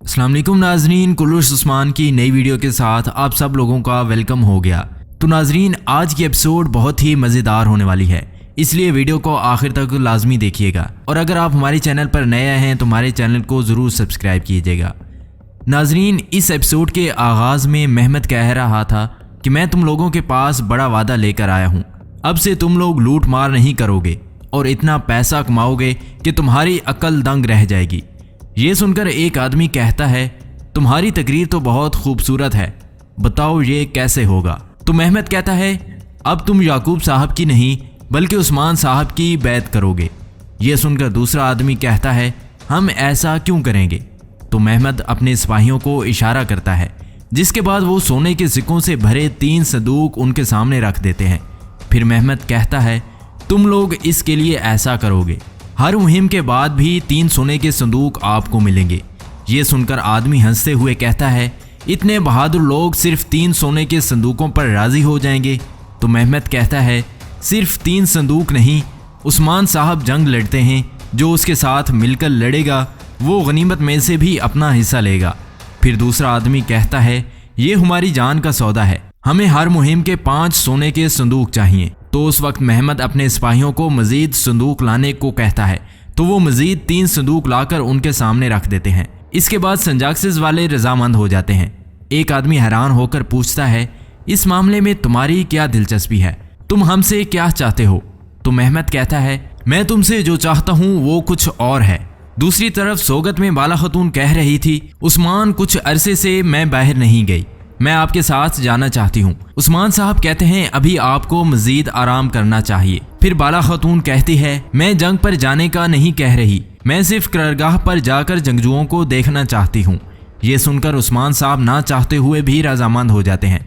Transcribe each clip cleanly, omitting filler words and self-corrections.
अस्सलाम वालेकुम नाजरीन, कुल्लुश उस्मान की नई वीडियो के साथ आप सब लोगों का वेलकम हो गया। तो नाजरीन, आज की एपिसोड बहुत ही मज़ेदार होने वाली है, इसलिए वीडियो को आखिर तक लाजमी देखिएगा। और अगर आप हमारे चैनल पर नए हैं तो हमारे चैनल को ज़रूर सब्सक्राइब कीजिएगा। नाजरीन, इस एपिसोड के आगाज़ में महमद कह रहा था कि मैं तुम लोगों के पास बड़ा वादा लेकर आया हूँ। अब से तुम लोग लूट मार नहीं करोगे और इतना पैसा कमाओगे कि तुम्हारी अक्ल दंग रह जाएगी। ये सुनकर एक आदमी कहता है, तुम्हारी तकरीर तो बहुत खूबसूरत है, बताओ ये कैसे होगा। तो महमद कहता है, अब तुम याकूब साहब की नहीं बल्कि उस्मान साहब की बैत करोगे। ये सुनकर दूसरा आदमी कहता है, हम ऐसा क्यों करेंगे। तो महमद अपने सिपाहियों को इशारा करता है, जिसके बाद वो सोने के सिक्कों से भरे 3 संदूक उनके सामने रख देते हैं। फिर महमद कहता है, तुम लोग इसके लिए ऐसा करोगे, हर मुहिम के बाद भी 3 सोने के संदूक आपको मिलेंगे। ये सुनकर आदमी हंसते हुए कहता है, इतने बहादुर लोग सिर्फ 3 सोने के संदूकों पर राजी हो जाएंगे। तो महमद कहता है, सिर्फ 3 संदूक नहीं, उस्मान साहब जंग लड़ते हैं, जो उसके साथ मिलकर लड़ेगा वो गनीमत में से भी अपना हिस्सा लेगा। फिर दूसरा आदमी कहता है, ये हमारी जान का सौदा है, हमें हर मुहिम के 5 सोने के संदूक चाहिए। तो उस वक्त महमद अपने सिपाहियों को मजीद संदूक लाने को कहता है, तो वो मजीद 3 संदूक लाकर उनके सामने रख देते हैं। इसके बाद संजाक्सिस वाले रजामंद हो जाते हैं। एक आदमी हैरान होकर पूछता है, इस मामले में तुम्हारी क्या दिलचस्पी है, तुम हमसे क्या चाहते हो। तो महमद कहता है, मैं तुमसे जो चाहता हूँ वो कुछ और है। दूसरी तरफ सोगत में बाला खतून कह रही थी, उस्मान कुछ अरसे से मैं बाहर नहीं गई, मैं आपके साथ जाना चाहती हूँ। उस्मान साहब कहते हैं, अभी आपको मजीद आराम करना चाहिए। फिर बाला खतून कहती है, मैं जंग पर जाने का नहीं कह रही, मैं सिर्फ करगाह पर जाकर जंगजुओं को देखना चाहती हूँ। ये सुनकर उस्मान साहब ना चाहते हुए भी रजामंद हो जाते हैं।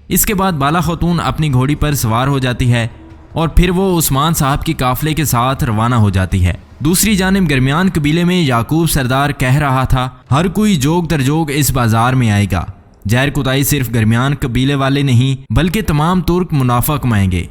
इसके बाद बाला खतून अपनी घोड़ी पर सवार हो जाती है और फिर वो उस्मान साहब की काफले के साथ रवाना हो जाती है। दूसरी जानिब गरमियान कबीले में याकूब सरदार कह रहा था, हर कोई जोग दरजोग इस बाजार में आएगा। जहर कुताई सिर्फ गरमियान कबीले वाले नहीं बल्कि तमाम तुर्क मुनाफा कमाएंगे।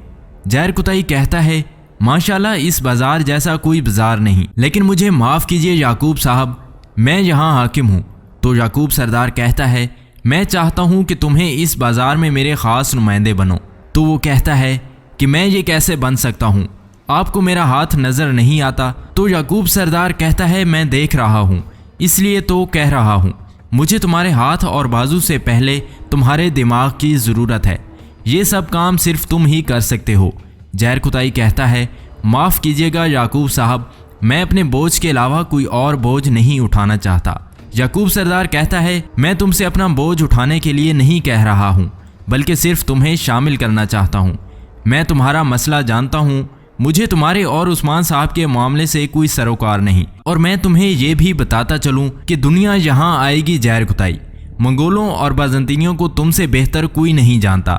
जहर कुताई कहता है, माशाल्लाह इस बाजार जैसा कोई बाजार नहीं, लेकिन मुझे माफ़ कीजिए याकूब साहब, मैं यहाँ हाकिम हूँ। तो याकूब सरदार कहता है, मैं चाहता हूँ कि तुम्हें इस बाजार में मेरे ख़ास नुमाइंदे बनो। तो वो कहता है कि मैं ये कैसे बन सकता हूँ, आपको मेरा हाथ नज़र नहीं आता। तो याकूब सरदार कहता है, मैं देख रहा हूँ इसलिए तो कह रहा हूँ, मुझे तुम्हारे हाथ और बाजू से पहले तुम्हारे दिमाग की ज़रूरत है, ये सब काम सिर्फ तुम ही कर सकते हो। जहर कुताई कहता है, माफ़ कीजिएगा याकूब साहब, मैं अपने बोझ के अलावा कोई और बोझ नहीं उठाना चाहता। याकूब सरदार कहता है, मैं तुमसे अपना बोझ उठाने के लिए नहीं कह रहा हूँ, बल्कि सिर्फ तुम्हें शामिल करना चाहता हूँ। मैं तुम्हारा मसला जानता हूँ, मुझे तुम्हारे और उस्मान साहब के मामले से कोई सरोकार नहीं, और मैं तुम्हें ये भी बताता चलूं कि दुनिया यहाँ आएगी जहर कुताई, मंगोलों और बाज़ंतीनियों को तुमसे बेहतर कोई नहीं जानता।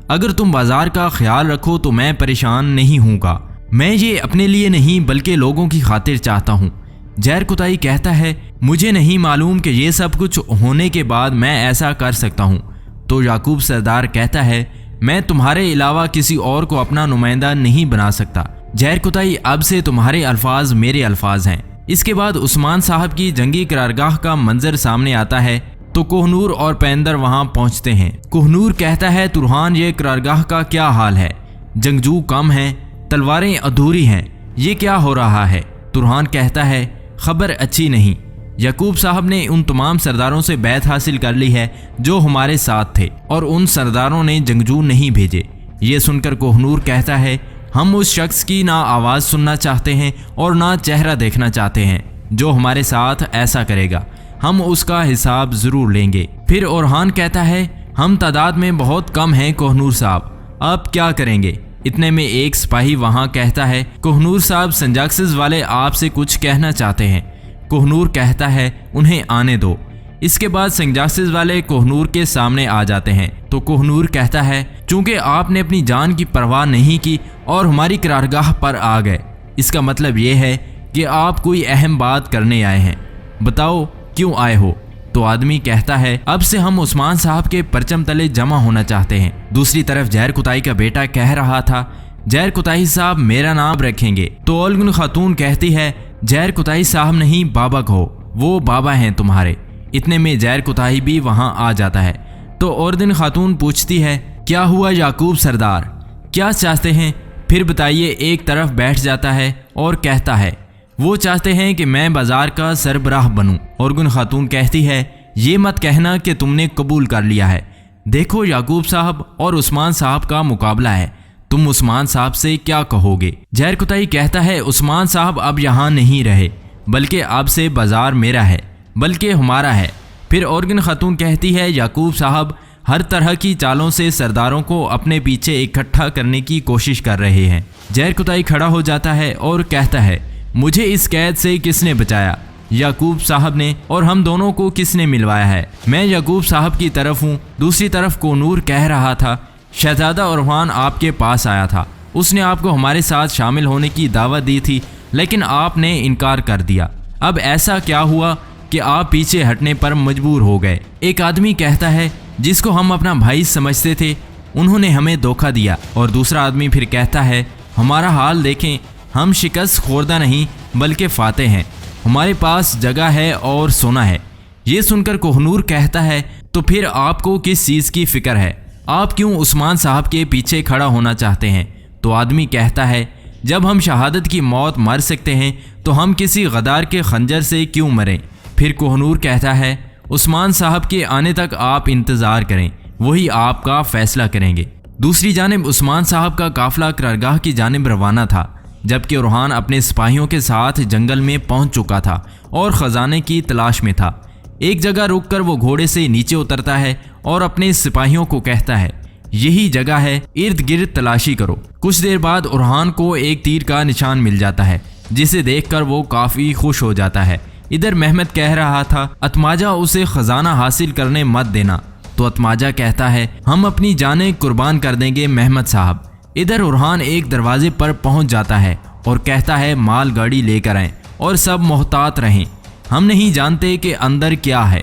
अगर तुम बाजार का ख्याल रखो तो मैं परेशान नहीं हूँगा, मैं ये अपने लिए नहीं बल्कि लोगों की खातिर चाहता हूँ। जहर कुताई कहता है, मुझे नहीं मालूम कि ये सब कुछ होने के बाद मैं ऐसा कर सकता हूँ। तो याकूब सरदार कहता है, मैं तुम्हारे अलावा किसी और को अपना नुमाइंदा नहीं बना सकता। जहर कुताई, अब से तुम्हारे अल्फाज मेरे अल्फाज हैं। इसके बाद उस्मान साहब की जंगी करारगाह का मंजर सामने आता है। तो कोहनूर और पैंदर वहां पहुंचते हैं। कोहनूर कहता है, तुरहान ये करारगाह का क्या हाल है, जंगजू कम हैं, तलवारें अधूरी हैं, ये क्या हो रहा है। तुरहान कहता है, खबर अच्छी नहीं, याकूब साहब ने उन तमाम सरदारों से बैत हासिल कर ली है जो हमारे साथ थे, और उन सरदारों ने जंगजू नहीं भेजे। ये सुनकर कोहनूर कहता है, हम उस शख्स की ना आवाज़ सुनना चाहते हैं और ना चेहरा देखना चाहते हैं जो हमारे साथ ऐसा करेगा, हम उसका हिसाब ज़रूर लेंगे। फिर ओरहान कहता है, हम तादाद में बहुत कम हैं कोहनूर साहब, अब क्या करेंगे। इतने में एक सिपाही वहाँ कहता है, कोहनूर साहब संजाक्सिस वाले आपसे कुछ कहना चाहते हैं। कोहनूर कहता है, उन्हें आने दो। इसके बाद संजाक्सिस वाले कोहनूर के सामने आ जाते हैं। तो कोहनूर कहता है, चूंकि आपने अपनी जान की परवाह नहीं की और हमारी करारगाह पर आ गए, इसका मतलब ये है कि आप कोई अहम बात करने आए हैं, बताओ क्यों आए हो। तो आदमी कहता है, अब से हम उस्मान साहब के परचम तले जमा होना चाहते हैं। दूसरी तरफ जहर कुताई का बेटा कह रहा था, जहर कुताई साहब मेरा नाम रखेंगे। तो ओलगुन खातून कहती है, जहर कुताई साहब नहीं बाबा कहो, वो बाबा हैं तुम्हारे। اتنے میں زہر کوتاہی بھی وہاں آ جاتا ہے تو اوردن خاتون پوچھتی ہے کیا ہوا یعقوب سردار، کیا چاہتے ہیں، پھر بتائیے۔ ایک طرف بیٹھ جاتا ہے اور کہتا ہے وہ چاہتے ہیں کہ میں بازار کا سربراہ بنوں۔ اورگن خاتون کہتی ہے یہ مت کہنا کہ تم نے قبول کر لیا ہے، دیکھو یعقوب صاحب اور عثمان صاحب کا مقابلہ ہے، تم عثمان صاحب سے کیا کہو گے؟ زہر کوتاہی کہتا ہے عثمان صاحب اب یہاں نہیں رہے، بلکہ اب سے بازار میرا ہے، بلکہ ہمارا ہے۔ پھر اورگن خاتون کہتی ہے یعقوب صاحب ہر طرح کی چالوں سے سرداروں کو اپنے پیچھے اکٹھا کرنے کی کوشش کر رہے ہیں۔ زہر کوتاہی کھڑا ہو جاتا ہے اور کہتا ہے مجھے اس قید سے کس نے بچایا؟ یعقوب صاحب نے، اور ہم دونوں کو کس نے ملوایا ہے؟ میں یعقوب صاحب کی طرف ہوں۔ دوسری طرف کوہنور کہہ رہا تھا شہزادہ عرفان آپ کے پاس آیا تھا، اس نے آپ کو ہمارے ساتھ شامل ہونے کی دعوت دی تھی، لیکن آپ نے انکار کر دیا۔ اب ایسا کیا ہوا کہ آپ پیچھے ہٹنے پر مجبور ہو گئے؟ ایک آدمی کہتا ہے جس کو ہم اپنا بھائی سمجھتے تھے انہوں نے ہمیں دھوکہ دیا، اور دوسرا آدمی پھر کہتا ہے ہمارا حال دیکھیں، ہم شکست خوردہ نہیں بلکہ فاتح ہیں، ہمارے پاس جگہ ہے اور سونا ہے۔ یہ سن کر کوہنور کہتا ہے تو پھر آپ کو کس چیز کی فکر ہے؟ آپ کیوں عثمان صاحب کے پیچھے کھڑا ہونا چاہتے ہیں؟ تو آدمی کہتا ہے جب ہم شہادت کی موت مر سکتے ہیں تو ہم کسی غدار کے خنجر سے کیوں مریں؟ پھر کوہنور کہتا ہے عثمان صاحب کے آنے تک آپ انتظار کریں، وہی آپ کا فیصلہ کریں گے۔ دوسری جانب عثمان صاحب کا قافلہ قرارگاہ کی جانب روانہ تھا، جبکہ اورحان اپنے سپاہیوں کے ساتھ جنگل میں پہنچ چکا تھا اور خزانے کی تلاش میں تھا۔ ایک جگہ رک کر وہ گھوڑے سے نیچے اترتا ہے اور اپنے سپاہیوں کو کہتا ہے یہی جگہ ہے، ارد گرد تلاشی کرو۔ کچھ دیر بعد اورحان کو ایک تیر کا نشان مل جاتا ہے، جسے دیکھ کر وہ کافی خوش ہو جاتا ہے۔ ادھر محمد کہہ رہا تھا اتماجہ اسے خزانہ حاصل کرنے مت دینا، تو اتماجہ کہتا ہے ہم اپنی جانیں قربان کر دیں گے محمد صاحب۔ ادھر اورحان ایک دروازے پر پہنچ جاتا ہے اور کہتا ہے مال گاڑی لے کر آئیں اور سب محتاط رہیں، ہم نہیں جانتے کہ اندر کیا ہے۔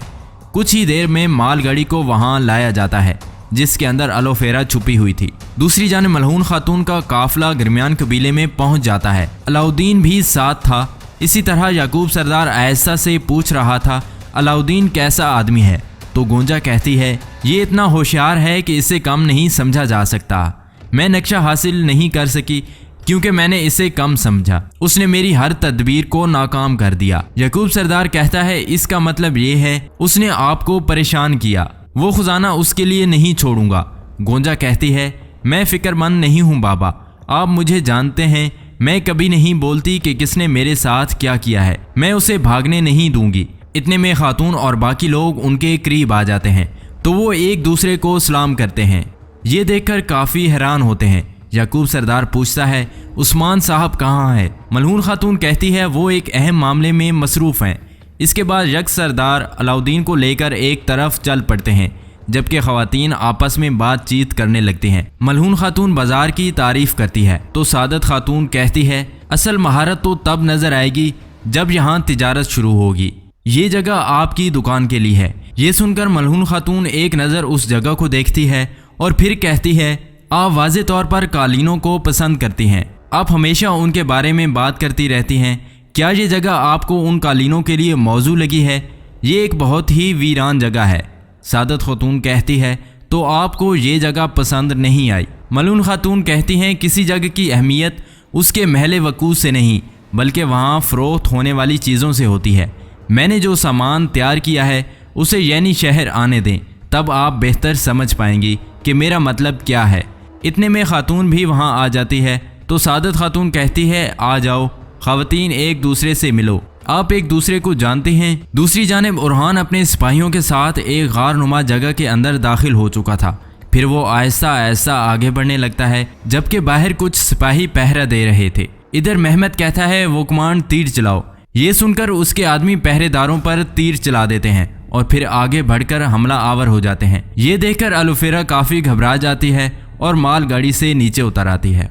کچھ ہی دیر میں مال گاڑی کو وہاں لایا جاتا ہے جس کے اندر الوفیرا چھپی ہوئی تھی۔ دوسری جانب ملعون خاتون کا قافلہ گرمیان قبیلے میں پہنچ جاتا ہے، علاؤدین بھی ساتھ تھا۔ اسی طرح یعقوب سردار آہستہ سے پوچھ رہا تھا علاؤدین کیسا آدمی ہے؟ تو گونجا کہتی ہے یہ اتنا ہوشیار ہے کہ اسے کم نہیں سمجھا جا سکتا، میں نقشہ حاصل نہیں کر سکی کیونکہ میں نے اسے کم سمجھا، اس نے میری ہر تدبیر کو ناکام کر دیا۔ یعقوب سردار کہتا ہے اس کا مطلب یہ ہے اس نے آپ کو پریشان کیا، وہ خزانہ اس کے لیے نہیں چھوڑوں گا۔ گونجا کہتی ہے میں فکر مند نہیں ہوں بابا، آپ مجھے جانتے ہیں، میں کبھی نہیں بولتی کہ کس نے میرے ساتھ کیا کیا ہے، میں اسے بھاگنے نہیں دوں گی۔ اتنے میں خاتون اور باقی لوگ ان کے قریب آ جاتے ہیں تو وہ ایک دوسرے کو سلام کرتے ہیں، یہ دیکھ کر کافی حیران ہوتے ہیں۔ یعقوب سردار پوچھتا ہے عثمان صاحب کہاں ہے؟ ملعون خاتون کہتی ہے وہ ایک اہم معاملے میں مصروف ہیں۔ اس کے بعد یک سردار علاؤدین کو لے کر ایک طرف چل پڑتے ہیں، جبکہ خواتین آپس میں بات چیت کرنے لگتی ہیں۔ ملعون خاتون بازار کی تعریف کرتی ہے تو سعادت خاتون کہتی ہے اصل مہارت تو تب نظر آئے گی جب یہاں تجارت شروع ہوگی، یہ جگہ آپ کی دکان کے لیے ہے۔ یہ سن کر ملعون خاتون ایک نظر اس جگہ کو دیکھتی ہے اور پھر کہتی ہے آپ واضح طور پر قالینوں کو پسند کرتی ہیں، آپ ہمیشہ ان کے بارے میں بات کرتی رہتی ہیں، کیا یہ جگہ آپ کو ان قالینوں کے لیے موزوں لگی ہے؟ یہ ایک بہت ہی ویران جگہ ہے۔ سعادت خاتون کہتی ہے تو آپ کو یہ جگہ پسند نہیں آئی؟ ملعون خاتون کہتی ہیں کسی جگہ کی اہمیت اس کے محل وقوع سے نہیں بلکہ وہاں فروخت ہونے والی چیزوں سے ہوتی ہے، میں نے جو سامان تیار کیا ہے اسے یعنی شہر آنے دیں، تب آپ بہتر سمجھ پائیں گی کہ میرا مطلب کیا ہے۔ اتنے میں خاتون بھی وہاں آ جاتی ہے تو سعادت خاتون کہتی ہے آ جاؤ خواتین، ایک دوسرے سے ملو، آپ ایک دوسرے کو جانتے ہیں۔ دوسری جانب اورحان اپنے سپاہیوں کے ساتھ ایک غار نما جگہ کے اندر داخل ہو چکا تھا، پھر وہ آہستہ آہستہ آگے بڑھنے لگتا ہے جبکہ باہر کچھ سپاہی پہرا دے رہے تھے۔ ادھر محمد کہتا ہے وہ کمان تیر چلاؤ، یہ سن کر اس کے آدمی پہرے داروں پر تیر چلا دیتے ہیں اور پھر آگے بڑھ کر حملہ آور ہو جاتے ہیں۔ یہ دیکھ کر الوفیرا کافی گھبرا جاتی ہے اور مال گاڑی سے نیچے اتر آتی ہے۔